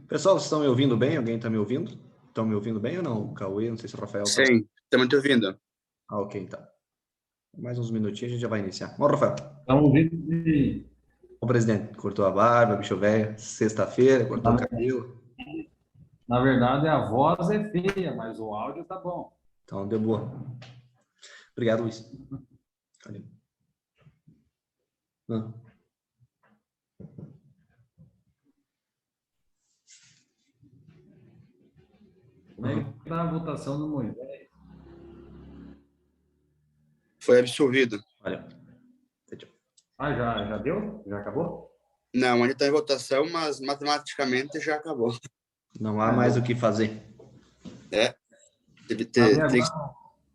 Pessoal, vocês estão me ouvindo bem? Alguém está me ouvindo? Estão me ouvindo bem ou não? O Cauê, não sei se o Rafael está. Sim, estamos te ouvindo. Ah, ok, tá. Mais uns minutinhos a gente já vai iniciar. Bom, Rafael, Estamos ouvindo. o presidente cortou a barba, bicho velho, sexta-feira, cortou o cabelo. Na verdade, a voz é feia, mas o áudio tá bom. Então, deu boa. Obrigado, Luiz. Valeu. Ah. Como é que está a votação do Moisés? Foi absolvido. Valeu. Já deu? Já acabou? Não, ainda está em votação, mas matematicamente já acabou. Não há mais o que fazer.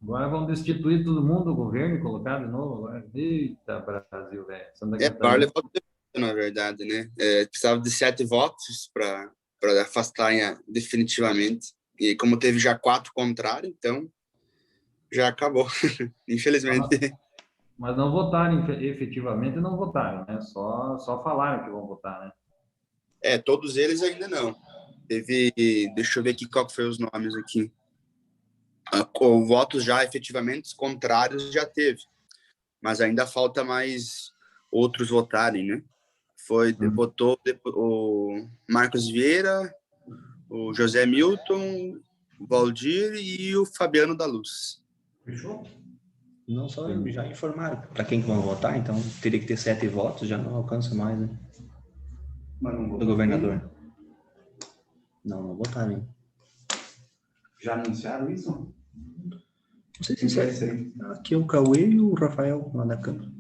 Agora vão destituir todo mundo, o governo, e colocar de novo. Agora. Eita, Brasil, velho. Para levar o tempo, na verdade, né? Precisava de 7 votos para afastar definitivamente. E como teve já 4 contrários, então já acabou, infelizmente. Mas não votaram, efetivamente não votaram, né? Só falaram que vão votar, né? Todos eles ainda não. Teve, deixa eu ver aqui qual que foi os nomes aqui. Votos já efetivamente contrários já teve, mas ainda falta mais outros votarem, né? Votou o Marcos Vieira, o José Milton, o Valdir e o Fabiano da Luz. Fechou? Não, só já informaram para quem que vão votar, então teria que ter 7 votos, já não alcança mais, né? Do governador. Não votaram, hein? Já anunciaram isso? Não sei se é. Aqui é o Cauê e o Rafael lá da Câmara.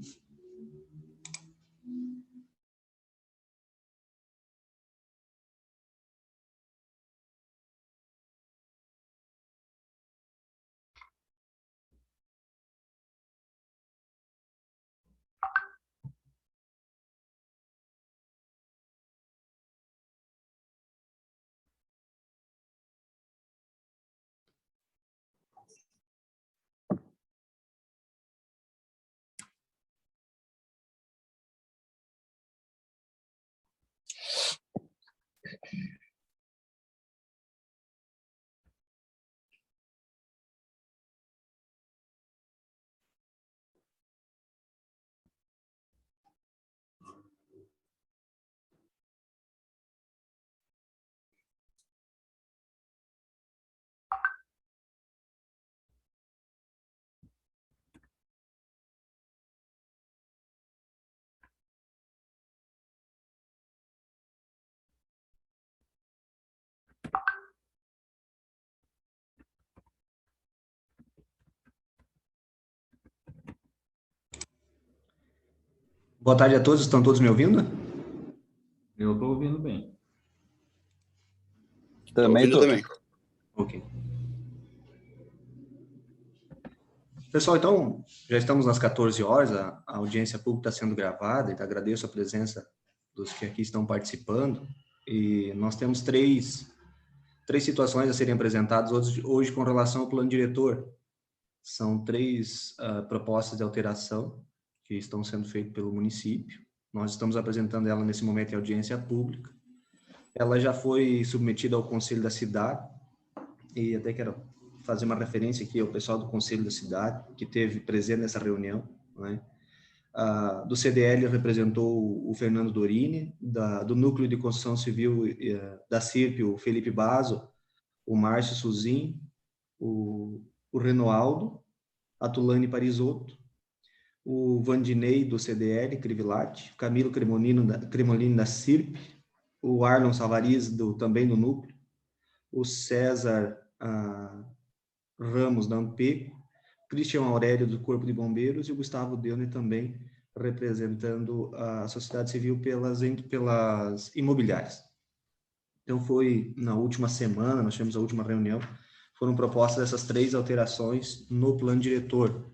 Boa tarde a todos, estão todos me ouvindo? Eu estou ouvindo bem. Também estou. Ok. Pessoal, então, já estamos nas 14 horas, a audiência pública está sendo gravada, e agradeço a presença dos que aqui estão participando, e nós temos três situações a serem apresentadas hoje com relação ao plano diretor. São 3 propostas de alteração que estão sendo feitas pelo município. Nós estamos apresentando ela nesse momento em audiência pública. Ela já foi submetida ao Conselho da Cidade, e até quero fazer uma referência aqui ao pessoal do Conselho da Cidade, que teve presente nessa reunião, né? Do CDL representou o Fernando Dorini, do Núcleo de Construção Civil da CIRP, o Felipe Basso, o Márcio Suzin, o Renoaldo, a Tulane Parisotto, o Vandinei do CDL, Crivilati, Camilo Cremolini da CIRP, o Arlon Savariz, também do Núcleo, o César Ramos da Ampeco, Cristian Aurélio do Corpo de Bombeiros e o Gustavo Deuner também representando a sociedade civil pelas imobiliárias. Então foi na última semana, nós tivemos a última reunião, foram propostas essas 3 alterações no plano diretor.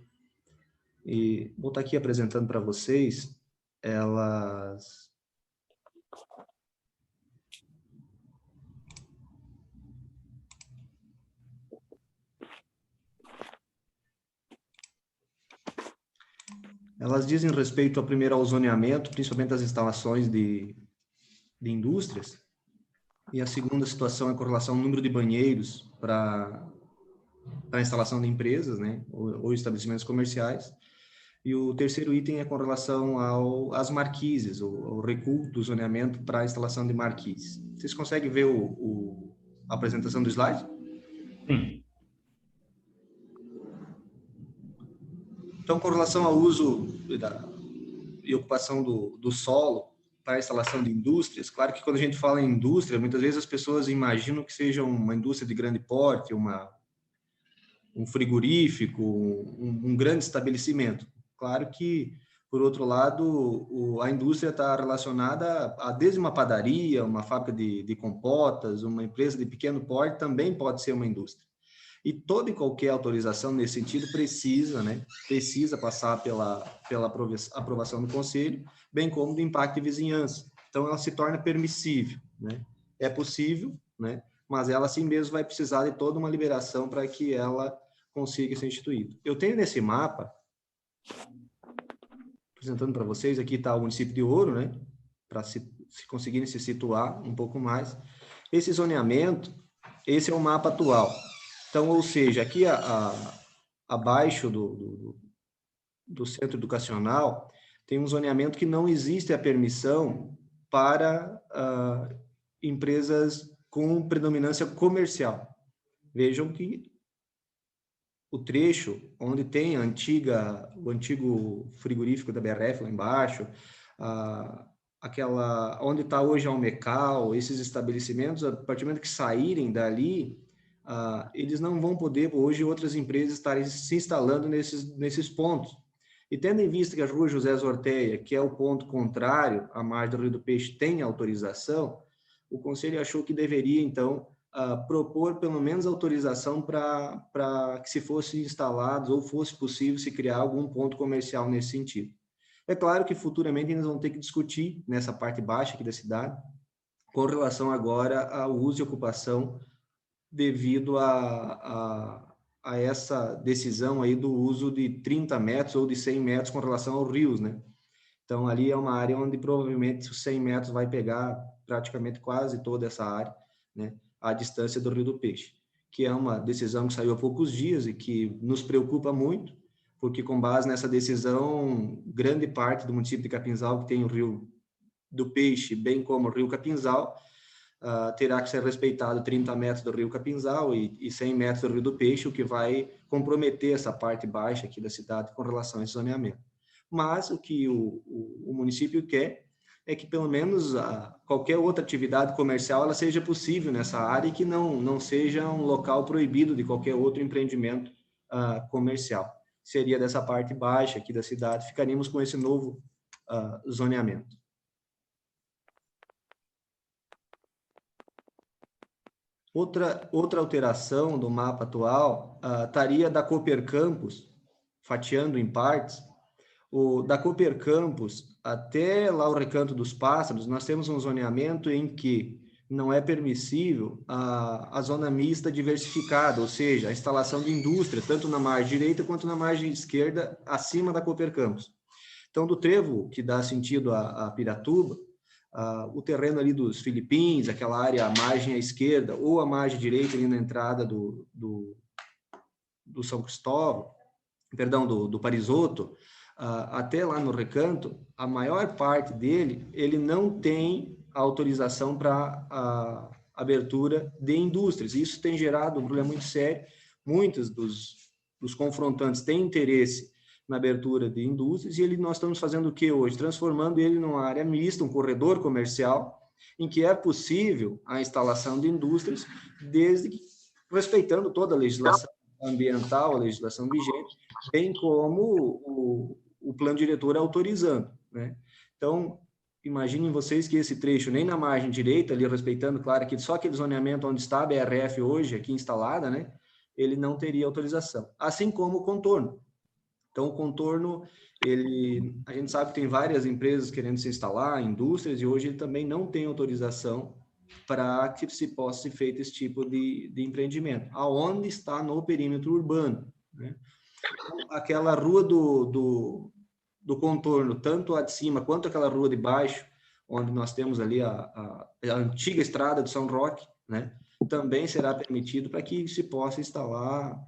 E vou estar aqui apresentando para vocês elas. Elas dizem respeito, primeiro, ao zoneamento, principalmente das instalações de indústrias, E a segunda situação é com relação ao número de banheiros para a instalação de empresas, né, ou estabelecimentos comerciais. E o terceiro item é com relação às marquises, o recuo do zoneamento para a instalação de marquises. Vocês conseguem ver a apresentação do slide? Sim. Então, com relação ao uso e ocupação do solo para a instalação de indústrias, claro que quando a gente fala em indústria, muitas vezes as pessoas imaginam que seja uma indústria de grande porte, um frigorífico, um grande estabelecimento. Claro que, por outro lado, a indústria está relacionada desde uma padaria, uma fábrica de compotas, uma empresa de pequeno porte também pode ser uma indústria. E toda e qualquer autorização nesse sentido precisa passar pela aprovação do Conselho, bem como do impacto de vizinhança. Então, ela se torna permissível, né? É possível, né? Mas ela, assim mesmo, vai precisar de toda uma liberação para que ela consiga ser instituída. Eu tenho nesse mapa, apresentando para vocês, aqui está o município de Ouro, né? Para se conseguirem se situar um pouco mais. Esse zoneamento, esse é o mapa atual. Então, ou seja, aqui abaixo do centro educacional, tem um zoneamento que não existe a permissão para empresas com predominância comercial. Vejam que o trecho onde tem o antigo frigorífico da BRF lá embaixo, onde está hoje a Almecal, esses estabelecimentos, a partir do momento que saírem dali, eles não vão poder, hoje, outras empresas estarem se instalando nesses pontos. E tendo em vista que a Rua José Zorteia, que é o ponto contrário à margem do Rio do Peixe, tem autorização, o Conselho achou que deveria, então, propor pelo menos autorização para que se fosse instalados ou fosse possível se criar algum ponto comercial nesse sentido. É claro que futuramente eles vão ter que discutir nessa parte baixa aqui da cidade com relação agora ao uso e ocupação devido a essa decisão aí do uso de 30 metros ou de 100 metros com relação aos rios, né? Então, ali é uma área onde provavelmente os 100 metros vai pegar praticamente quase toda essa área, né? A distância do Rio do Peixe, que é uma decisão que saiu há poucos dias e que nos preocupa muito, porque com base nessa decisão, grande parte do município de Capinzal, que tem o Rio do Peixe, bem como o Rio Capinzal, terá que ser respeitado 30 metros do Rio Capinzal e 100 metros do Rio do Peixe, o que vai comprometer essa parte baixa aqui da cidade com relação a esse zoneamento. Mas o que o município quer é que pelo menos qualquer outra atividade comercial ela seja possível nessa área e que não seja um local proibido de qualquer outro empreendimento comercial. Seria dessa parte baixa aqui da cidade, ficaríamos com esse novo zoneamento. Outra alteração do mapa atual estaria da Cooper Campus, fatiando em partes. Da Cooper Campus até lá o Recanto dos Pássaros, nós temos um zoneamento em que não é permissível a zona mista diversificada, ou seja, a instalação de indústria, tanto na margem direita quanto na margem esquerda, acima da Cooper Campus. Então, do trevo que dá sentido a Piratuba, o terreno ali dos Filipins, aquela área, a margem à esquerda, ou a margem direita ali na entrada do São Cristóvão, perdão, do Parisotto, até lá no Recanto, a maior parte dele, ele não tem autorização para abertura de indústrias. Isso tem gerado um problema muito sério. Muitos dos confrontantes têm interesse na abertura de indústrias, e nós estamos fazendo o que hoje? Transformando ele numa área mista, um corredor comercial, em que é possível a instalação de indústrias, desde que respeitando toda a legislação ambiental, a legislação vigente, bem como o plano diretor autorizando, né? Então, imaginem vocês que esse trecho, nem na margem direita, ali respeitando, claro, que só aquele zoneamento onde está a BRF hoje, aqui instalada, né? Ele não teria autorização. Assim como o contorno. Então, o contorno, a gente sabe que tem várias empresas querendo se instalar, indústrias, e hoje ele também não tem autorização para que se possa ser feito esse tipo de empreendimento. Aonde está no perímetro urbano, né? Aquela rua do contorno, tanto a de cima quanto aquela rua de baixo, onde nós temos ali a antiga estrada de São Roque, né? Também será permitido para que se possa instalar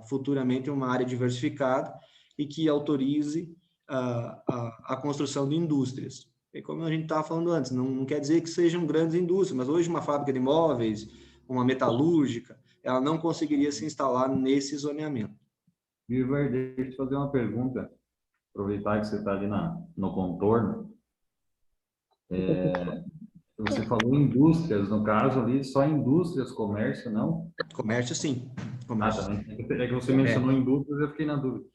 futuramente uma área diversificada e que autorize a construção de indústrias. E como a gente estava falando antes, não quer dizer que sejam grandes indústrias, mas hoje uma fábrica de móveis, uma metalúrgica, ela não conseguiria se instalar nesse zoneamento. Iver, deixa eu te fazer uma pergunta. Aproveitar que você está ali no contorno. Você falou indústrias, no caso ali, só indústrias, comércio, não? Comércio, sim. Comércio, também. É que você mencionou indústrias, eu fiquei na dúvida.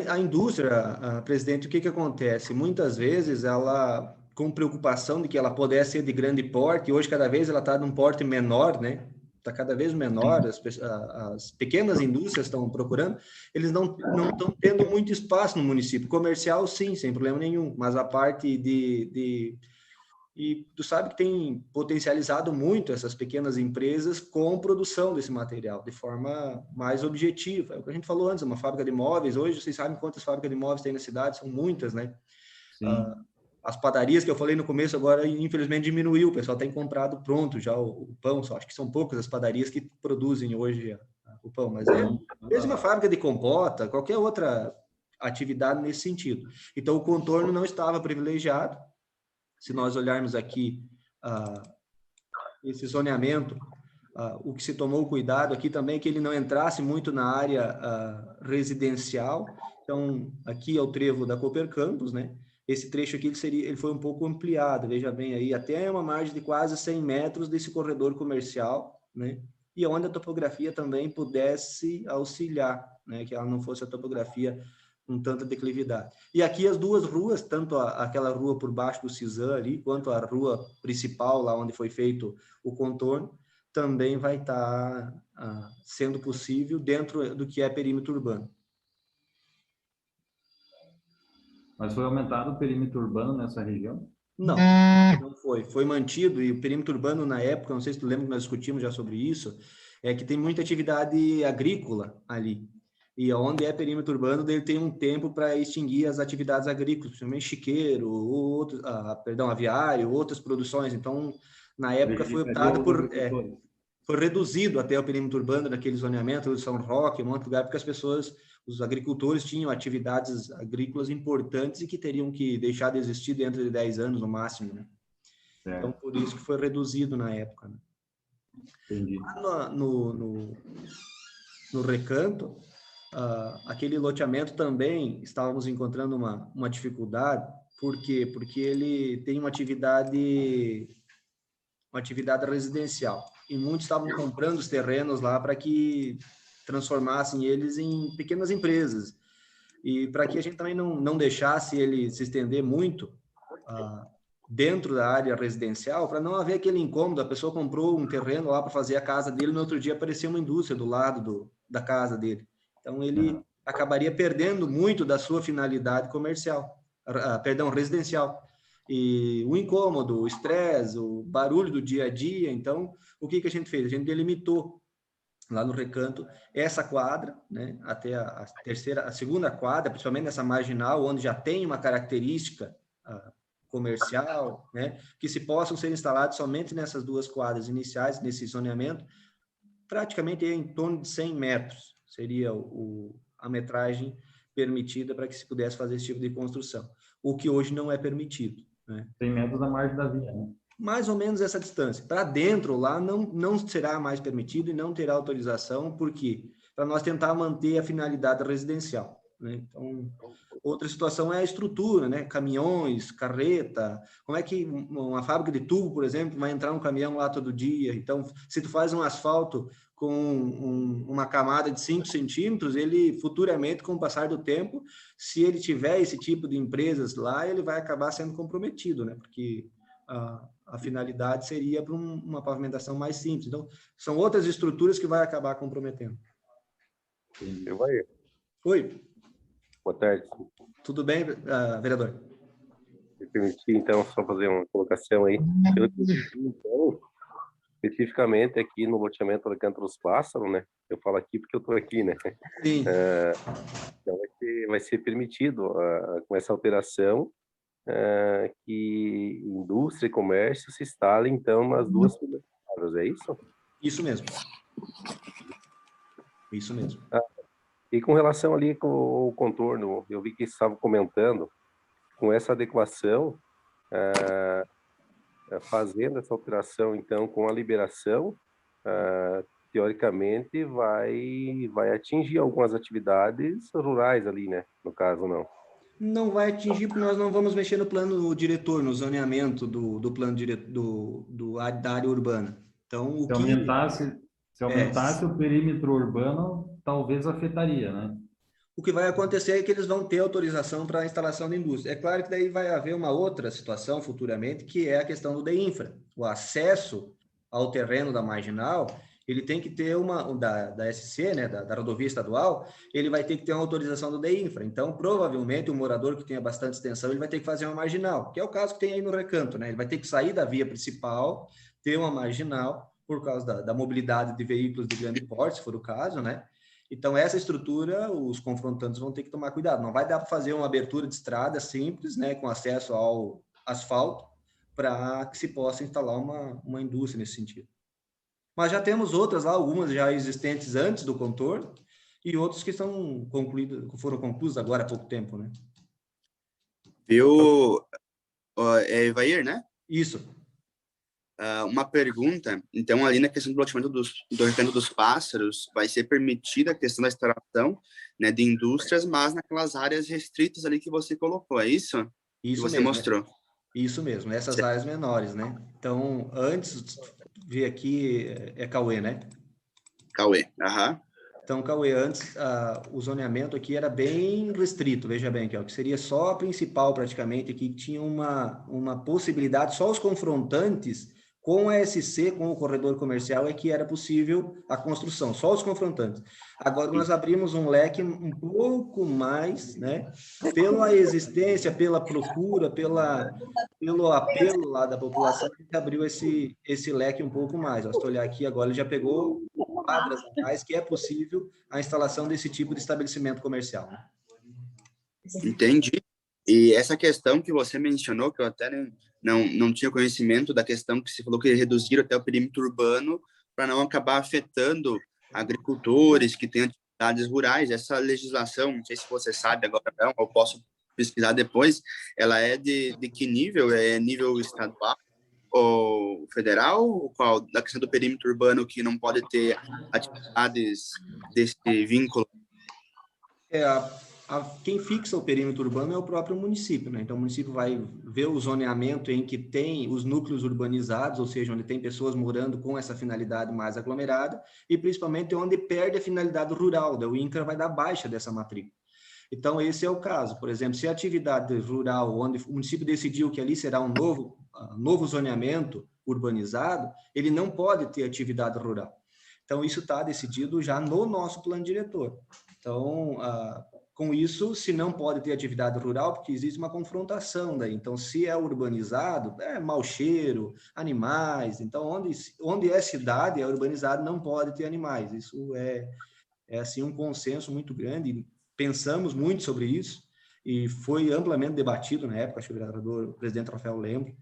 A indústria, presidente, o que acontece? Muitas vezes ela, com preocupação de que ela pudesse ser de grande porte, hoje cada vez ela está num porte menor, né? Está cada vez menor, as pequenas indústrias estão procurando, eles não estão tendo muito espaço no município. Comercial, sim, sem problema nenhum, mas a parte E tu sabe que tem potencializado muito essas pequenas empresas com produção desse material, de forma mais objetiva. É o que a gente falou antes, uma fábrica de móveis. Hoje, vocês sabem quantas fábricas de móveis tem na cidade? São muitas, né? As padarias que eu falei no começo, agora, infelizmente, diminuiu. O pessoal tem comprado pronto já o pão. Só acho que são poucas as padarias que produzem hoje o pão. Mas mesmo uma fábrica de compota, qualquer outra atividade nesse sentido. Então, o contorno não estava privilegiado. Se nós olharmos aqui esse zoneamento, o que se tomou cuidado aqui também é que ele não entrasse muito na área residencial. Então, aqui é o trevo da Cooper Campus, né? Esse trecho aqui ele foi um pouco ampliado, veja bem aí, até uma margem de quase 100 metros desse corredor comercial, né? E onde a topografia também pudesse auxiliar, né? Que ela não fosse a topografia com tanta declividade. E aqui as duas ruas, tanto aquela rua por baixo do Cisã ali, quanto a rua principal, lá onde foi feito o contorno, também vai estar sendo possível dentro do que é perímetro urbano. Mas foi aumentado o perímetro urbano nessa região? Não foi. Foi mantido, e o perímetro urbano na época, não sei se tu lembra que nós discutimos já sobre isso, é que tem muita atividade agrícola ali. E onde é perímetro urbano, ele tem um tempo para extinguir as atividades agrícolas, principalmente chiqueiro, aviário, outras produções. Então, na época foi optado foi reduzido até o perímetro urbano naquele zoneamento de São Roque, um monte de lugar, porque os agricultores tinham atividades agrícolas importantes e que teriam que deixar de existir dentro de 10 anos no máximo, né? Então, por isso que foi reduzido na época, né? Entendi. Lá no Recanto, aquele loteamento também estávamos encontrando uma dificuldade. Por quê? Porque ele tem uma atividade residencial, e muitos estavam comprando os terrenos lá para que transformassem eles em pequenas empresas, e para que a gente também não deixasse ele se estender muito dentro da área residencial, para não haver aquele incômodo. A pessoa comprou um terreno lá para fazer a casa dele, no outro dia aparecia uma indústria do lado da casa dele. Então, ele acabaria perdendo muito da sua finalidade residencial. E o incômodo, o estresse, o barulho do dia a dia. Então, o que a gente fez? A gente delimitou lá no Recanto essa quadra, né, até a segunda quadra, principalmente nessa marginal, onde já tem uma característica comercial, né, que se possam ser instalados somente nessas duas quadras iniciais, nesse zoneamento, praticamente em torno de 100 metros seria a metragem permitida para que se pudesse fazer esse tipo de construção, o que hoje não é permitido, né? 100 metros da margem da via, né? Mais ou menos essa distância. Para dentro, lá, não será mais permitido e não terá autorização, porque para nós tentar manter a finalidade residencial, né? Então, outra situação é a estrutura, né? Caminhões, carreta. Como é que uma fábrica de tubo, por exemplo, vai entrar um caminhão lá todo dia? Então, se tu faz um asfalto com uma camada de 5 centímetros, ele futuramente, com o passar do tempo, se ele tiver esse tipo de empresas lá, ele vai acabar sendo comprometido, né? Porque a finalidade seria para uma pavimentação mais simples. Então, são outras estruturas que vai acabar comprometendo. Eu vou aí. Oi. Boa tarde. Tudo bem, vereador? Me permitir, então, só fazer uma colocação aí. Então, especificamente aqui no loteamento do Recanto dos Pássaros, né? Eu falo aqui porque eu estou aqui, né? Sim. Então, vai ser permitido com essa alteração que indústria e comércio se instalem, então, nas duas primeiras palavras, é isso? Isso mesmo. Isso mesmo. E com relação ali com o contorno, eu vi que você estava comentando, com essa adequação, fazendo essa alteração, então, com a liberação, teoricamente, vai atingir algumas atividades rurais ali, né? No caso, não. Não vai atingir porque nós não vamos mexer no plano diretor, no zoneamento do plano da área urbana. Então, Se aumentasse o perímetro urbano, talvez afetaria, né? o que vai acontecer é que eles vão ter autorização para a instalação de indústria. É claro que daí vai haver uma outra situação futuramente, que é a questão do DEINFRA. O acesso ao terreno da marginal, ele tem que ter da SC, né, da rodovia estadual, ele vai ter que ter uma autorização do DEINFRA. Então, provavelmente, o morador que tenha bastante extensão, ele vai ter que fazer uma marginal, que é o caso que tem aí no Recanto, né? Ele vai ter que sair da via principal, ter uma marginal, por causa da mobilidade de veículos de grande porte, se for o caso, né? Então, essa estrutura, os confrontantes vão ter que tomar cuidado. Não vai dar para fazer uma abertura de estrada simples, né, com acesso ao asfalto, para que se possa instalar uma indústria nesse sentido. Mas já temos outras lá, algumas já existentes antes do contorno, e outros que foram concluídos agora há pouco tempo, né? Viu, Evair, né? Isso. Uma pergunta, então, ali na questão do loteamento do Recanto dos Pássaros, vai ser permitida a questão da instalação, né, de indústrias, mas naquelas áreas restritas ali que você colocou, é isso? Isso que você mesmo, mostrou. Isso mesmo, nessas áreas menores, né? Então, antes, vi aqui, é Cauê, né? Cauê, aham. Então, Cauê, antes o zoneamento aqui era bem restrito, veja bem, que seria só a principal praticamente, que tinha uma possibilidade, só os confrontantes com a SC, com o corredor comercial, é que era possível a construção, só os confrontantes. Agora nós abrimos um leque um pouco mais, né, pela existência, pela procura, pelo apelo lá da população, a gente abriu esse leque um pouco mais. Se tu olhar aqui agora, ele já pegou quadras a mais, que é possível a instalação desse tipo de estabelecimento comercial. Né? Entendi. E essa questão que você mencionou, que eu até não tinha conhecimento da questão que você falou que reduziram até o perímetro urbano para não acabar afetando agricultores que têm atividades rurais. Essa legislação, não sei se você sabe agora, não, eu posso pesquisar depois, ela é de que nível? É nível estadual ou federal? Qual? Da questão do perímetro urbano que não pode ter atividades desse vínculo? Quem fixa o perímetro urbano é o próprio município, né? Então, o município vai ver o zoneamento em que tem os núcleos urbanizados, ou seja, onde tem pessoas morando com essa finalidade mais aglomerada, e principalmente onde perde a finalidade rural, o INCRA vai dar baixa dessa matrícula. Então, esse é o caso. Por exemplo, se a atividade rural, onde o município decidiu que ali será um novo zoneamento urbanizado, ele não pode ter atividade rural. Então, isso está decidido já no nosso plano diretor. Então, com isso, se não pode ter atividade rural, porque existe uma confrontação daí. Então, se é urbanizado, é mau cheiro, animais. Então, onde é cidade, é urbanizado, não pode ter animais. Isso é assim, um consenso muito grande. Pensamos muito sobre isso e foi amplamente debatido na época, acho que o presidente Rafael lembra,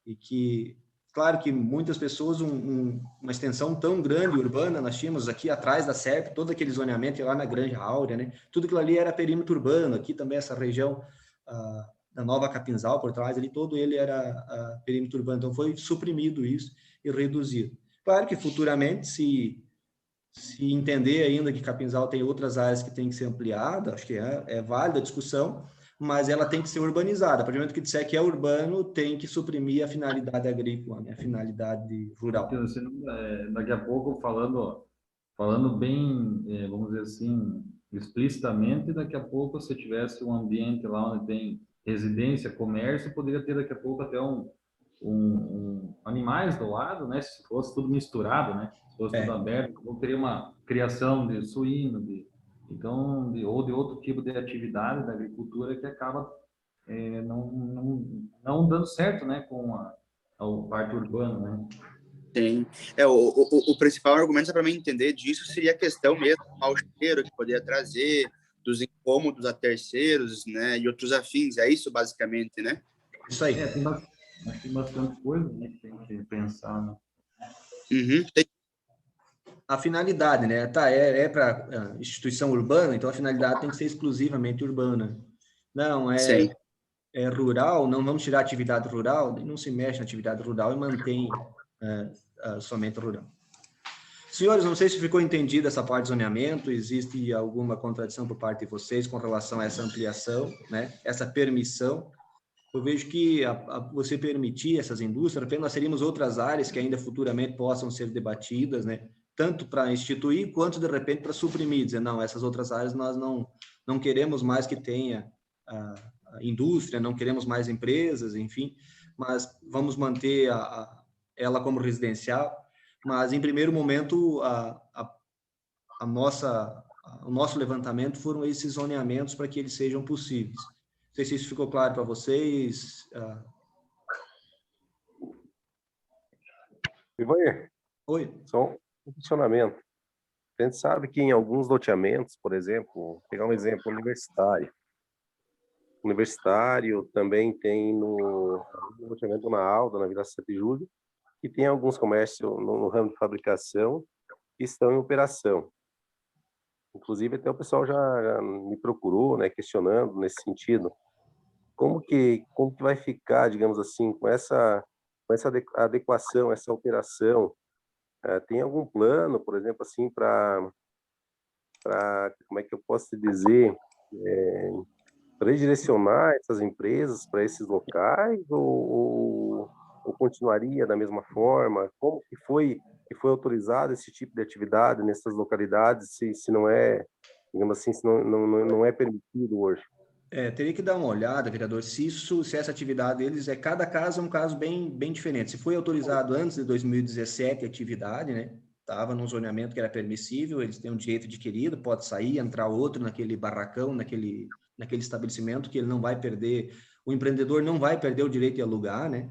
e que, claro que muitas pessoas, uma extensão tão grande urbana, nós tínhamos aqui atrás da SERP, todo aquele zoneamento lá na Granja Áurea, né? Tudo aquilo ali era perímetro urbano, aqui também essa região da Nova Capinzal, por trás ali, todo ele era perímetro urbano, então foi suprimido isso e reduzido. Claro que futuramente, se entender ainda que Capinzal tem outras áreas que tem que ser ampliada, acho que é válida a discussão, mas ela tem que ser urbanizada. A partir do momento que disser que é urbano, tem que suprimir a finalidade agrícola, né? A finalidade rural. Daqui a pouco, falando bem, vamos dizer assim, explicitamente, daqui a pouco, se tivesse um ambiente lá onde tem residência, comércio, poderia ter daqui a pouco até animais do lado, né? Se fosse tudo misturado, né? Se fosse tudo aberto, ou teria uma criação de suíno, ou de outro tipo de atividade da agricultura que acaba não dando certo, né? Com a parte urbana, né? Sim. O principal argumento, para mim entender disso, seria a questão mesmo do mau cheiro que poderia trazer, dos incômodos a terceiros, né? E outros afins. É isso, basicamente, né? Isso aí. Tem bastante coisa, né, que tem que pensar, né? Uhum. A finalidade, né? Tá, é para instituição urbana, então a finalidade tem que ser exclusivamente urbana. Não, Sim. é rural, não vamos tirar a atividade rural, não se mexe na atividade rural e mantém somente rural. Senhores, não sei se ficou entendida essa parte de zoneamento, existe alguma contradição por parte de vocês com relação a essa ampliação, né? Essa permissão. Eu vejo que você permitir essas indústrias, apenas nós teríamos outras áreas que ainda futuramente possam ser debatidas, né? Tanto para instituir, quanto, de repente, para suprimir, dizer, não, essas outras áreas nós não queremos mais que tenha a indústria, não queremos mais empresas, enfim, mas vamos manter ela como residencial. Mas, em primeiro momento, o nosso levantamento foram esses zoneamentos para que eles sejam possíveis. Não sei se isso ficou claro para vocês. Ivanir, Oi. só um funcionamento. A gente sabe que em alguns loteamentos, por exemplo, vou pegar um exemplo universitário. Universitário também tem no loteamento na Alda, na Vila 7 de Julho, que tem alguns comércios no ramo de fabricação que estão em operação. Inclusive, até o pessoal já me procurou, né, questionando nesse sentido. Como que vai ficar, digamos assim, com essa adequação, essa operação? Tem algum plano, por exemplo, assim, para como é que eu posso te dizer, redirecionar essas empresas para esses locais ou continuaria da mesma forma? Como que foi autorizado esse tipo de atividade nessas localidades, se não é, digamos assim, se não é permitido hoje? Teria que dar uma olhada, vereador, se essa atividade deles cada caso é um caso bem diferente. Se foi autorizado antes de 2017 a atividade, né? Estava num zoneamento que era permissível, eles têm um direito adquirido, pode sair, entrar outro naquele barracão, naquele estabelecimento, que ele não vai perder, o empreendedor não vai perder o direito de alugar, né?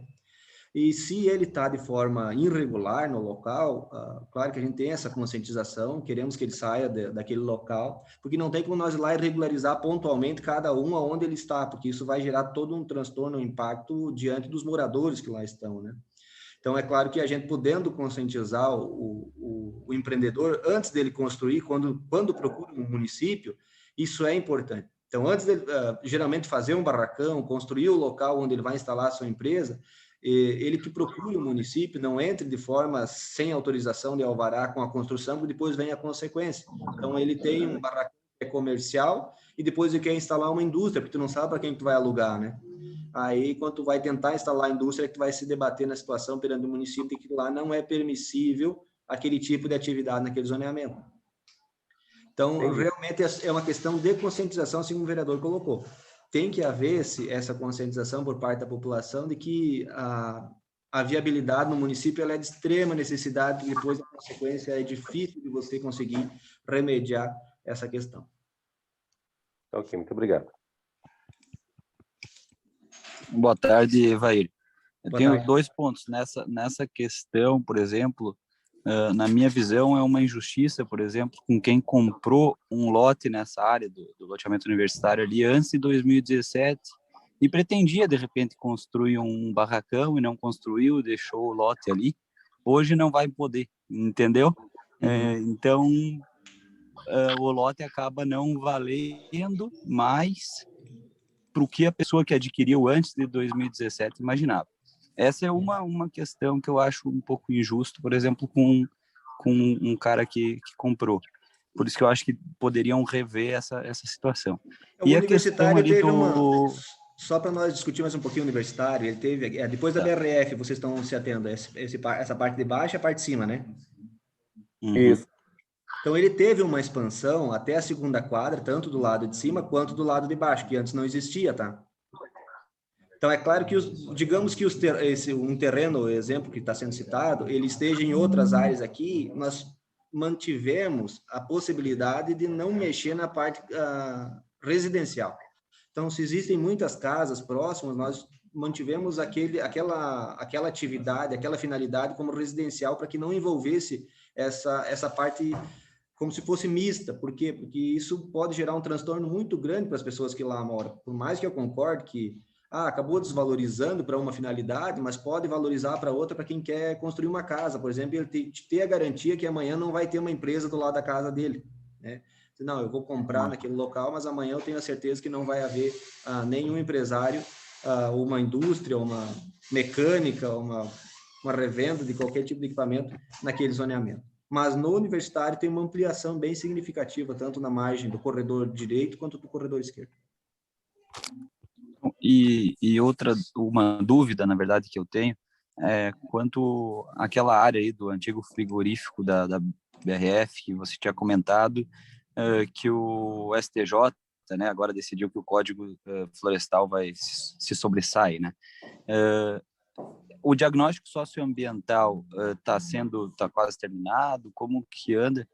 E se ele está de forma irregular no local, claro que a gente tem essa conscientização, queremos que ele saia daquele local, porque não tem como nós ir lá e regularizar pontualmente cada um aonde ele está, porque isso vai gerar todo um transtorno, um impacto diante dos moradores que lá estão, né? Então, é claro que a gente podendo conscientizar o empreendedor antes dele construir, quando procura um município, isso é importante. Então, antes dele, geralmente, fazer um barracão, construir o local onde ele vai instalar a sua empresa, ele que procure o município, não entre de forma sem autorização de alvará com a construção, porque depois vem a consequência. Então, ele tem um barracão que é comercial e depois ele quer instalar uma indústria, porque tu não sabe para quem tu vai alugar, né? Aí, quando tu vai tentar instalar a indústria, que tu vai se debater na situação perante o município de que lá não é permissível aquele tipo de atividade naquele zoneamento. Então, Entendi. realmente é uma questão de conscientização, assim como o vereador colocou. Tem que haver essa conscientização por parte da população de que a viabilidade no município ela é de extrema necessidade, e depois a consequência é difícil de você conseguir remediar essa questão. Ok, muito obrigado. Boa tarde, Evair. Eu Boa tenho tarde. 2 pontos nessa questão, por exemplo, na minha visão é uma injustiça, por exemplo, com quem comprou um lote nessa área do loteamento universitário ali antes de 2017 e pretendia, de repente, construir um barracão e não construiu, deixou o lote ali. Hoje não vai poder, entendeu? Então, o lote acaba não valendo mais para o que a pessoa que adquiriu antes de 2017 imaginava. Essa é uma questão que eu acho um pouco injusto, por exemplo, com um cara que comprou. Por isso que eu acho que poderiam rever essa situação. O e a universitário questão ali teve só para nós discutir mais um pouquinho o universitário, ele teve, depois da BRF, vocês estão se atendo, essa parte de baixo e a parte de cima, né? Isso. Então, ele teve uma expansão até a segunda quadra, tanto do lado de cima quanto do lado de baixo, que antes não existia, tá? Então, é claro que, digamos que um terreno, o exemplo que está sendo citado, ele esteja em outras áreas aqui, nós mantivemos a possibilidade de não mexer na parte residencial. Então, se existem muitas casas próximas, nós mantivemos aquela atividade, aquela finalidade como residencial para que não envolvesse essa parte como se fosse mista. Por quê? Porque isso pode gerar um transtorno muito grande para as pessoas que lá moram. Por mais que eu concorde que acabou desvalorizando para uma finalidade, mas pode valorizar para outra para quem quer construir uma casa, por exemplo, ele ter a garantia que amanhã não vai ter uma empresa do lado da casa dele, né? Não, eu vou comprar naquele local, mas amanhã eu tenho a certeza que não vai haver nenhum empresário, uma indústria, uma mecânica, uma revenda de qualquer tipo de equipamento naquele zoneamento. Mas no universitário tem uma ampliação bem significativa, tanto na margem do corredor direito quanto do corredor esquerdo. E uma dúvida, na verdade, que eu tenho, quanto àquela área aí do antigo frigorífico da BRF, que você tinha comentado, que o STJ, né, agora decidiu que o Código Florestal vai se sobressai, né? O diagnóstico socioambiental tá quase terminado? Como que anda?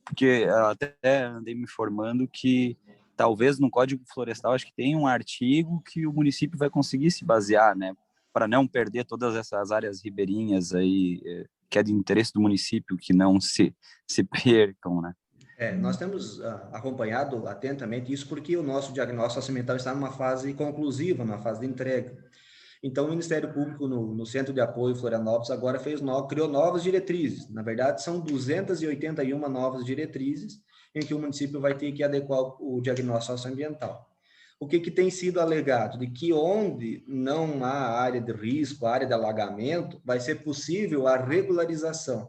Porque até andei me informando que talvez no Código Florestal acho que tem um artigo que o município vai conseguir se basear, né, para não perder todas essas áreas ribeirinhas aí que é de interesse do município, que não se percam, né? Nós temos acompanhado atentamente isso porque o nosso diagnóstico socioambiental está numa fase conclusiva, numa fase de entrega. Então, o Ministério Público, no Centro de Apoio Florianópolis, agora criou novas diretrizes. Na verdade, são 281 novas diretrizes em que o município vai ter que adequar o diagnóstico socioambiental. O que tem sido alegado? De que onde não há área de risco, área de alagamento, vai ser possível a regularização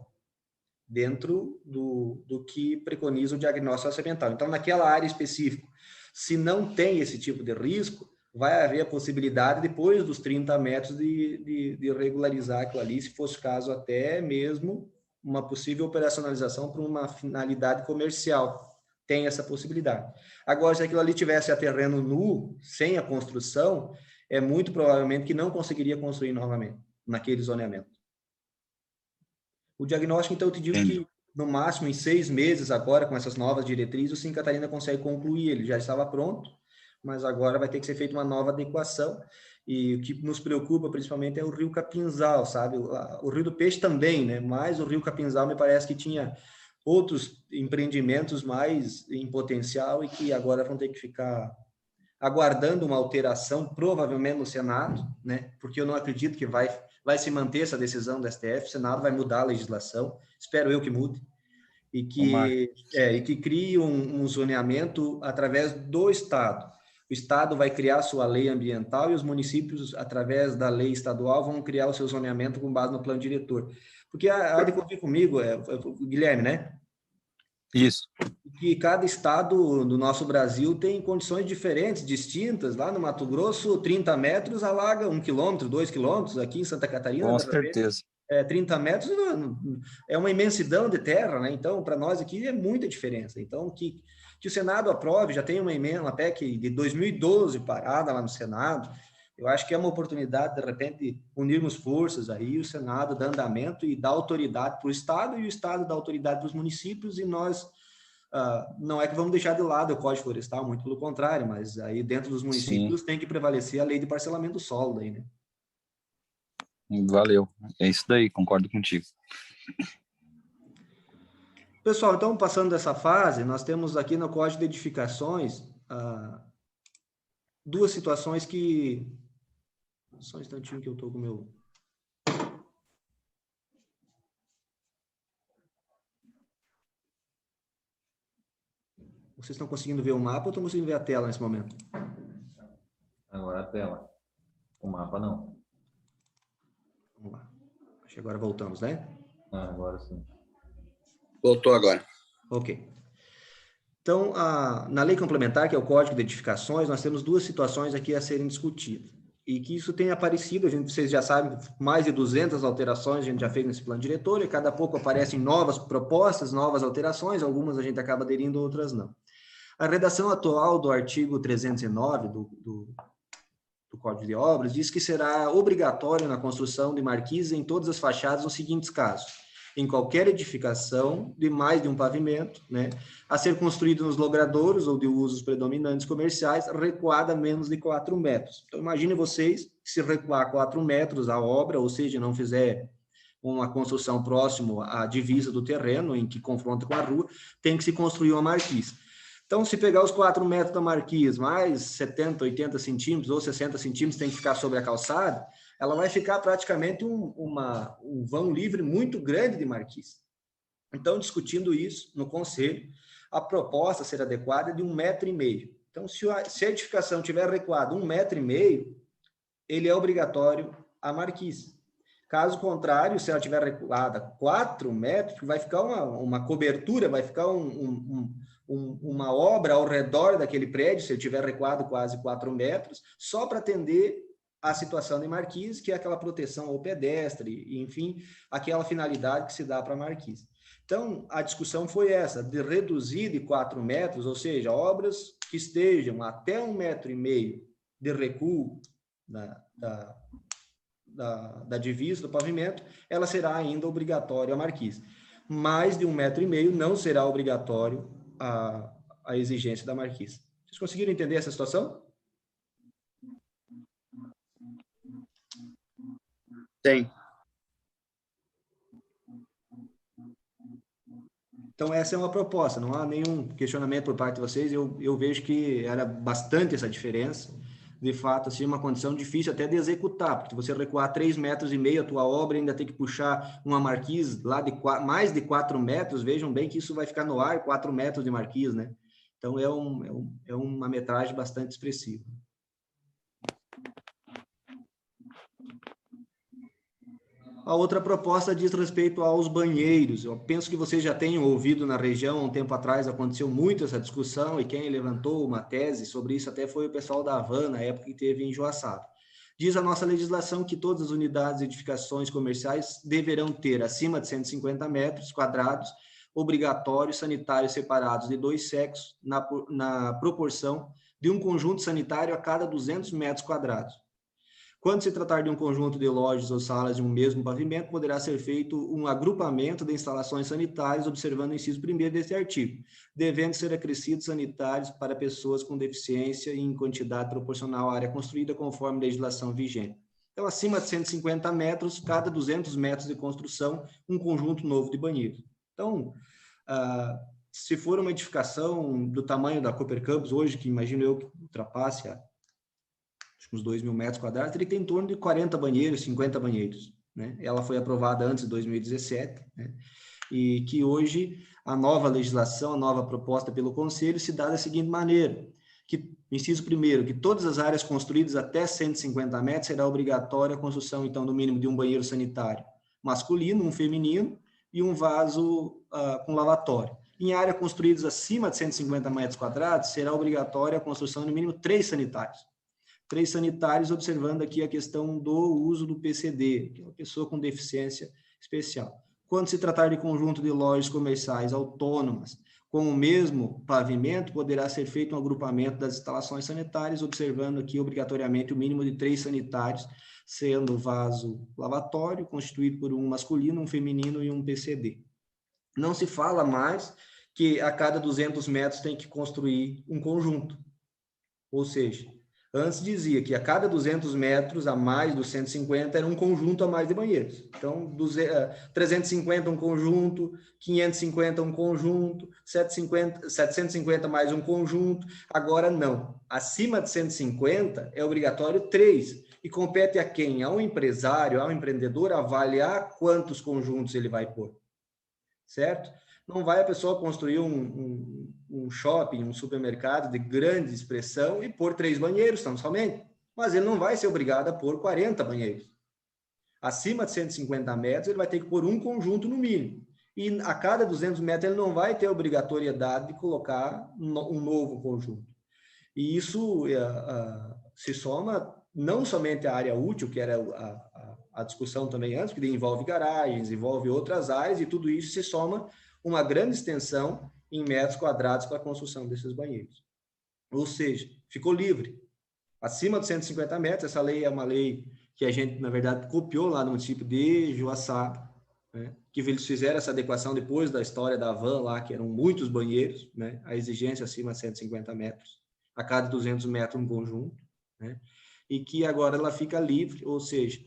dentro do que preconiza o diagnóstico socioambiental. Então, naquela área específica, se não tem esse tipo de risco, vai haver a possibilidade, depois dos 30 metros, de regularizar aquilo ali, se fosse o caso até mesmo uma possível operacionalização para uma finalidade comercial. Tem essa possibilidade. Agora, se aquilo ali tivesse a terreno nu, sem a construção, é muito provavelmente que não conseguiria construir novamente naquele zoneamento. O diagnóstico, então, eu te digo que, no máximo, em 6 meses, agora, com essas novas diretrizes, o Sim Catarina consegue concluir. Ele já estava pronto, mas agora vai ter que ser feita uma nova adequação. E o que nos preocupa, principalmente, é o Rio Capinzal, sabe? O Rio do Peixe também, né? Mas o Rio Capinzal me parece que tinha outros empreendimentos mais em potencial e que agora vão ter que ficar aguardando uma alteração, provavelmente no Senado, né? Porque eu não acredito que vai se manter essa decisão do STF, o Senado vai mudar a legislação, espero eu que mude, e que crie um zoneamento através do Estado. O Estado vai criar sua lei ambiental e os municípios, através da lei estadual, vão criar o seu zoneamento com base no plano diretor. Porque há de convir comigo, Guilherme, né? Isso. Que cada estado do nosso Brasil tem condições diferentes, distintas. Lá no Mato Grosso, 30 metros alaga 1 quilômetro, 2 quilômetros. Aqui em Santa Catarina, com certeza. 30 metros é uma imensidão de terra, né? Então, para nós aqui é muita diferença. Então, que o Senado aprove, já tem uma PEC de 2012 parada lá no Senado. Eu acho que é uma oportunidade, de repente, unirmos forças aí, o Senado dá andamento e dá autoridade para o Estado, e o Estado dá autoridade para os municípios, e nós não é que vamos deixar de lado o Código Florestal, muito pelo contrário, mas aí dentro dos municípios tem que prevalecer a lei de parcelamento do solo aí, né? Valeu, é isso daí, concordo contigo. Pessoal, então, passando dessa fase, nós temos aqui no Código de Edificações duas situações que... Só um instantinho que eu estou com o meu... Vocês estão conseguindo ver o mapa ou estão conseguindo ver a tela nesse momento? Agora a tela. O mapa não. Vamos lá. Acho que agora voltamos, né? Agora sim. Voltou agora. Ok. Então, na lei complementar, que é o Código de Edificações, nós temos duas situações aqui a serem discutidas. E que isso tem aparecido, vocês já sabem, mais de 200 alterações a gente já fez nesse plano diretor, e cada pouco aparecem novas propostas, novas alterações, algumas a gente acaba aderindo, outras não. A redação atual do artigo 309 do Código de Obras diz que será obrigatório na construção de marquises em todas as fachadas nos seguintes casos: em qualquer edificação de mais de um pavimento, né, a ser construído nos logradouros ou de usos predominantes comerciais, recuada menos de 4 metros. Então, imagine vocês que se recuar 4 metros a obra, ou seja, não fizer uma construção próximo à divisa do terreno, em que confronta com a rua, tem que se construir uma marquise. Então, se pegar os 4 metros da marquise, mais 70, 80 centímetros ou 60 centímetros tem que ficar sobre a calçada, ela vai ficar praticamente um vão livre muito grande de marquise. Então, discutindo isso no conselho, a proposta a ser adequada é de 1,5 metro. Então, se a edificação tiver recuado 1,5 metro, ele é obrigatório a marquise. Caso contrário, se ela tiver recuada 4 metros, vai ficar uma cobertura, vai ficar uma obra ao redor daquele prédio, se ele tiver recuado quase 4 metros, só para atender a situação de marquise, que é aquela proteção ao pedestre, enfim, aquela finalidade que se dá para a marquise. Então, a discussão foi essa, de reduzir de 4 metros, ou seja, obras que estejam até 1,5 metro de recuo da divisa do pavimento, ela será ainda obrigatória a marquise. Mais de 1,5 metro não será obrigatório a exigência da marquise. Vocês conseguiram entender essa situação? Tem. Então, essa é uma proposta, não há nenhum questionamento por parte de vocês, eu vejo que era bastante essa diferença, de fato, assim, uma condição difícil até de executar, porque você recuar 3,5 metros a tua obra ainda tem que puxar uma marquise lá de mais de 4 metros, vejam bem que isso vai ficar no ar, 4 metros de marquise, né? Então, é uma metragem bastante expressiva. A outra proposta diz respeito aos banheiros. Eu penso que vocês já tenham ouvido na região, um tempo atrás aconteceu muito essa discussão, e quem levantou uma tese sobre isso até foi o pessoal da Havan, na época que teve em Joaçaba. Diz a nossa legislação que todas as unidades e edificações comerciais deverão ter, acima de 150 metros quadrados, obrigatórios sanitários separados de 2 sexos, na proporção de um conjunto sanitário a cada 200 metros quadrados. Quando se tratar de um conjunto de lojas ou salas de um mesmo pavimento, poderá ser feito um agrupamento de instalações sanitárias, observando o inciso 1º deste artigo, devendo ser acrescidos sanitários para pessoas com deficiência em quantidade proporcional à área construída, conforme a legislação vigente. Então, acima de 150 metros, cada 200 metros de construção, um conjunto novo de banheiros. Então, se for uma edificação do tamanho da Cooper Campus, hoje, que imagino eu que ultrapasse uns 2.000 metros quadrados, ele tem em torno de 40 banheiros, 50 banheiros, né? Ela foi aprovada antes de 2017, né? E que hoje a nova legislação, a nova proposta pelo Conselho se dá da seguinte maneira, que, inciso 1º, que todas as áreas construídas até 150 metros será obrigatória a construção, então, no mínimo de um banheiro sanitário masculino, um feminino e um vaso com lavatório. Em áreas construídas acima de 150 metros quadrados, será obrigatória a construção no mínimo 3 sanitários. 3 sanitários, observando aqui a questão do uso do PCD, que é uma pessoa com deficiência especial. Quando se tratar de conjunto de lojas comerciais autônomas com o mesmo pavimento, poderá ser feito um agrupamento das instalações sanitárias, observando aqui obrigatoriamente o mínimo de 3 sanitários, sendo vaso lavatório, constituído por um masculino, um feminino e um PCD. Não se fala mais que a cada 200 metros tem que construir um conjunto, ou seja, antes dizia que a cada 200 metros a mais dos 150 era um conjunto a mais de banheiros. Então, 350 um conjunto, 550 um conjunto, 750 mais um conjunto. Agora não. Acima de 150 é obrigatório 3. E compete a quem? Ao empresário, ao empreendedor avaliar quantos conjuntos ele vai pôr. Certo? Não vai a pessoa construir um shopping, um supermercado de grande expressão e pôr 3 banheiros, tão somente. Mas ele não vai ser obrigado a pôr 40 banheiros. Acima de 150 metros, ele vai ter que pôr um conjunto no mínimo. E a cada 200 metros, ele não vai ter a obrigatoriedade de colocar um novo conjunto. E isso se soma não somente à área útil, que era a discussão também antes, que envolve garagens, envolve outras áreas, e tudo isso se soma uma grande extensão em metros quadrados para a construção desses banheiros. Ou seja, ficou livre. Acima de 150 metros, essa lei é uma lei que a gente, na verdade, copiou lá no município de Joaçaba, né? Que eles fizeram essa adequação depois da história da Havan lá, que eram muitos banheiros, né? A exigência acima de 150 metros, a cada 200 metros um conjunto, né? E que agora ela fica livre, ou seja,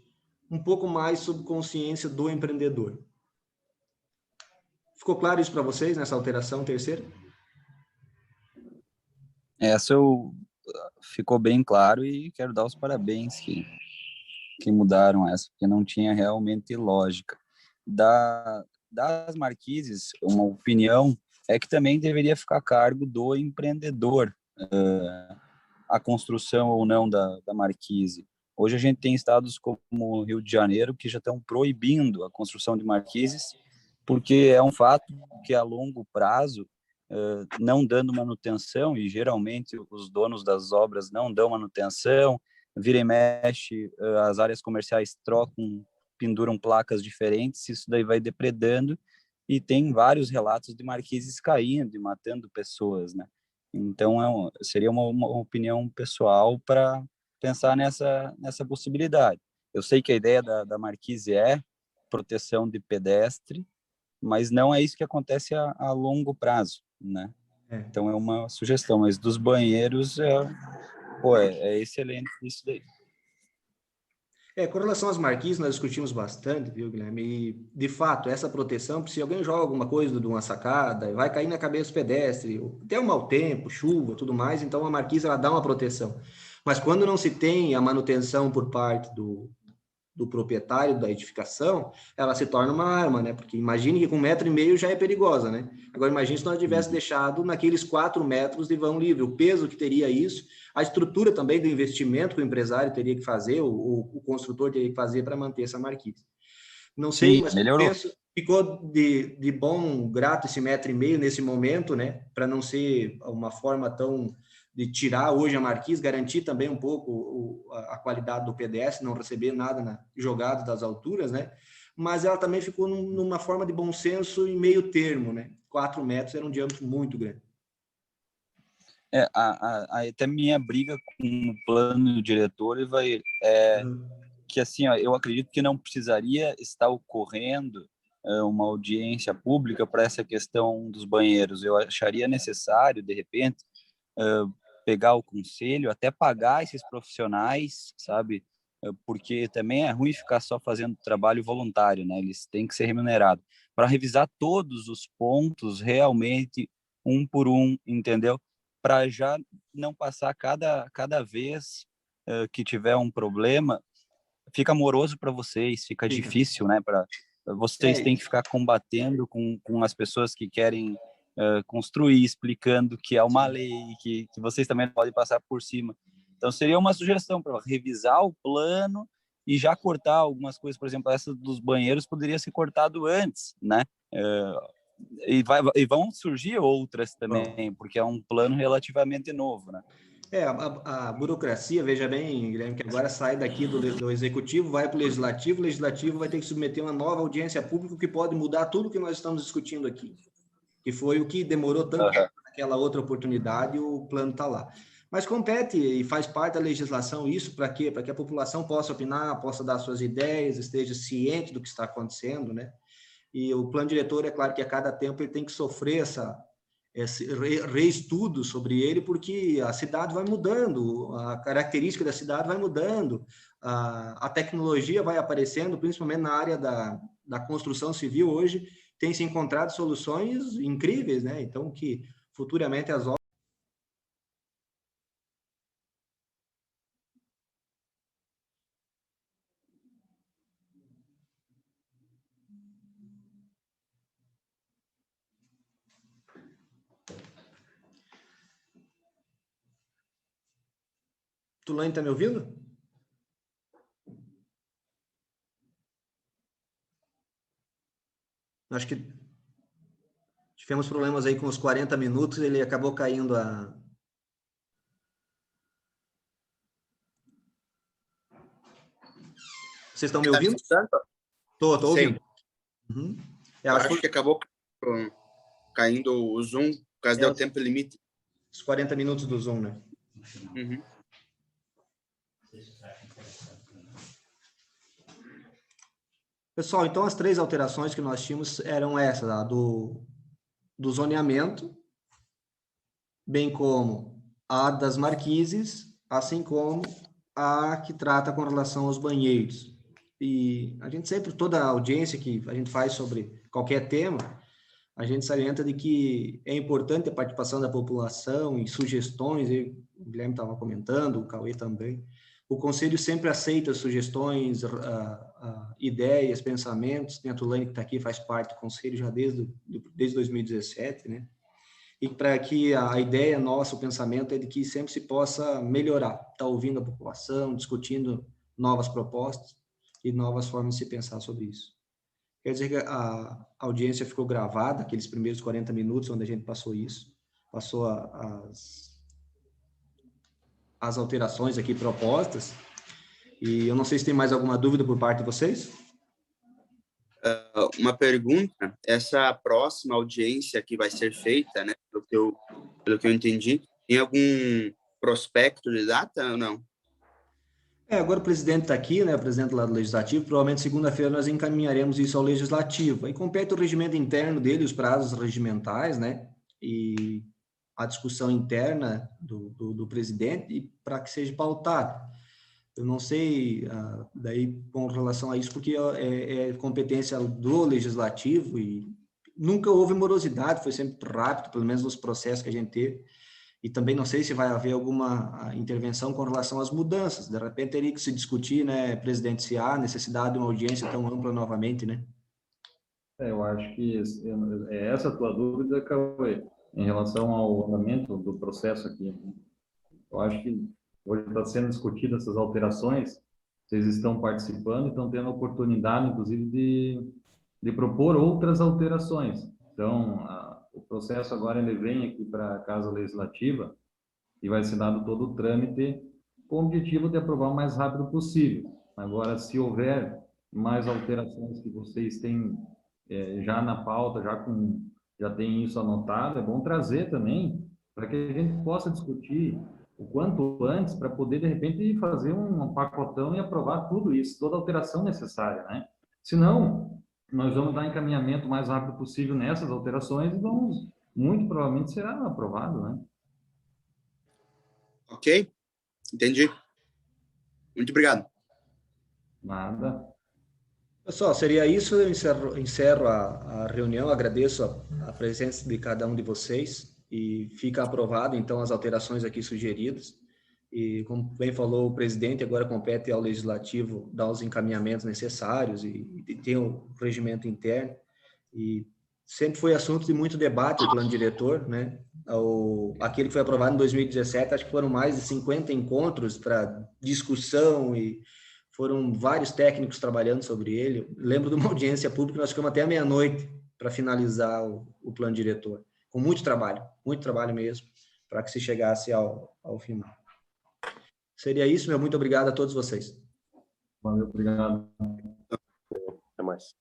um pouco mais sob consciência do empreendedor. Ficou claro isso para vocês, nessa alteração terceira? Essa ficou bem claro e quero dar os parabéns que mudaram essa, porque não tinha realmente lógica. Das marquises, uma opinião é que também deveria ficar a cargo do empreendedor a construção ou não da marquise. Hoje a gente tem estados como o Rio de Janeiro que já estão proibindo a construção de marquises, porque é um fato que a longo prazo, não dando manutenção, e geralmente os donos das obras não dão manutenção, vira e mexe, as áreas comerciais trocam, penduram placas diferentes, isso daí vai depredando, e tem vários relatos de marquises caindo e matando pessoas, né? Então, seria uma opinião pessoal para pensar nessa possibilidade. Eu sei que a ideia da marquise é proteção de pedestre, mas não é isso que acontece a longo prazo, né? Então, é uma sugestão, mas dos banheiros, é excelente isso daí. Com relação às marquises, nós discutimos bastante, viu, Guilherme? E, de fato, essa proteção, se alguém joga alguma coisa de uma sacada, vai cair na cabeça do pedestre, até um mau tempo, chuva, tudo mais, então a marquise, ela dá uma proteção. Mas quando não se tem a manutenção por parte do proprietário da edificação, ela se torna uma arma, né? Porque imagine que com 1,5 metro já é perigosa, né? Agora imagine se nós tivesse deixado naqueles 4 metros de vão livre, o peso que teria isso, a estrutura também do investimento que o empresário teria que fazer, o construtor teria que fazer para manter essa marquise. Não sei, Sim, mas melhorou. penso, ficou de bom grato esse 1,5 metro nesse momento, né? Para não ser uma forma tão de tirar hoje a marquise, garantir também um pouco a qualidade do PDS, não receber nada jogado das alturas, né? Mas ela também ficou numa forma de bom senso em meio termo, né? 4 metros era um diâmetro muito grande. Até minha briga com o plano diretor que assim, eu acredito que não precisaria estar ocorrendo uma audiência pública para essa questão dos banheiros. Eu acharia necessário, de repente, pegar o conselho, até pagar esses profissionais, sabe? Porque também é ruim ficar só fazendo trabalho voluntário, né? Eles têm que ser remunerados para revisar todos os pontos realmente, um por um, entendeu? Para já não passar cada vez que tiver um problema, fica moroso para vocês, fica difícil, né? Para vocês têm que ficar combatendo com as pessoas que querem construir, explicando que é uma lei, que vocês também podem passar por cima. Então, seria uma sugestão para revisar o plano e já cortar algumas coisas. Por exemplo, essa dos banheiros poderia ser cortado antes, né? E vão surgir outras também, porque é um plano relativamente novo, né? A burocracia, veja bem, Guilherme, que agora sai daqui do executivo, vai para o legislativo vai ter que submeter uma nova audiência pública que pode mudar tudo que nós estamos discutindo aqui, que foi o que demorou tanto naquela outra oportunidade, o plano está lá. Mas compete e faz parte da legislação isso para quê? Para que a população possa opinar, possa dar suas ideias, esteja ciente do que está acontecendo, né? E o plano diretor, é claro que a cada tempo ele tem que sofrer esse reestudo sobre ele, porque a cidade vai mudando, a característica da cidade vai mudando, a tecnologia vai aparecendo, principalmente na área da construção civil hoje, tem se encontrado soluções incríveis, né? Então, que futuramente as obras... Tulane, está me ouvindo? Acho que tivemos problemas aí com os 40 minutos, ele acabou caindo a... Vocês estão me ouvindo? Estou ouvindo. Uhum. Eu acho que acabou caindo o Zoom, por causa do tempo limite. Os 40 minutos do Zoom, né? Uhum. Pessoal, então as 3 alterações que nós tínhamos eram essas, do zoneamento, bem como a das marquises, assim como a que trata com relação aos E a gente sempre, toda a audiência que a gente faz sobre qualquer tema, a gente salienta de que é importante a participação da população e sugestões, o Guilherme estava comentando, o Cauê também. O Conselho sempre aceita sugestões, ideias, pensamentos. Tem a Tulane que está aqui, faz parte do Conselho já desde 2017, né? E para que a ideia nossa, o pensamento é de que sempre se possa melhorar, estar ouvindo a população, discutindo novas propostas e novas formas de se pensar sobre isso. Quer dizer que a audiência ficou gravada, aqueles primeiros 40 minutos onde a gente passou isso, passou as alterações aqui propostas, e eu não sei se tem mais alguma dúvida por parte de vocês. Uma pergunta, essa próxima audiência que vai ser feita, né, pelo que eu entendi, tem algum prospecto de data ou não? Agora o presidente está aqui, né, o presidente lá do Legislativo, provavelmente segunda-feira nós encaminharemos isso ao Legislativo. Aí compete o regimento interno dele, os prazos regimentais, né, e a discussão interna do presidente para que seja pautado. Eu não sei, daí, com relação a isso, porque é competência do Legislativo e nunca houve morosidade, foi sempre rápido, pelo menos nos processos que a gente teve. E também não sei se vai haver alguma intervenção com relação às mudanças. De repente, teria que se discutir, né, presidente, se há necessidade de uma audiência tão ampla novamente, né? Eu acho que é essa a tua dúvida, Cauê, em relação ao andamento do processo aqui. Eu acho que hoje está sendo discutidas essas alterações, vocês estão participando e estão tendo a oportunidade, inclusive, de propor outras alterações. Então, o processo agora ele vem aqui para a Casa Legislativa e vai ser dado todo o trâmite com o objetivo de aprovar o mais rápido possível. Agora, se houver mais alterações que vocês têm já na pauta, já tem isso anotado, é bom trazer também para que a gente possa discutir o quanto antes para poder, de repente, fazer um pacotão e aprovar tudo isso, toda a alteração necessária, né? Senão, nós vamos dar encaminhamento o mais rápido possível nessas alterações e muito provavelmente será aprovado, né? Ok, entendi. Muito obrigado. Nada. Pessoal, seria isso. Eu encerro a reunião, agradeço a presença de cada um de vocês e fica aprovado, então, as alterações aqui sugeridas. E, como bem falou o presidente, agora compete ao Legislativo dar os encaminhamentos necessários e ter o regimento interno. E sempre foi assunto de muito debate o plano diretor, né? Aquele que foi aprovado em 2017, acho que foram mais de 50 encontros para discussão e foram vários técnicos trabalhando sobre ele. Lembro de uma audiência pública, nós ficamos até a meia-noite para finalizar o plano diretor, com muito trabalho mesmo, para que se chegasse ao final. Seria isso, meu muito obrigado a todos vocês. Valeu, obrigado. Até mais.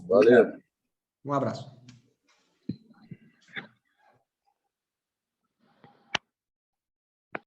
Valeu. Um abraço.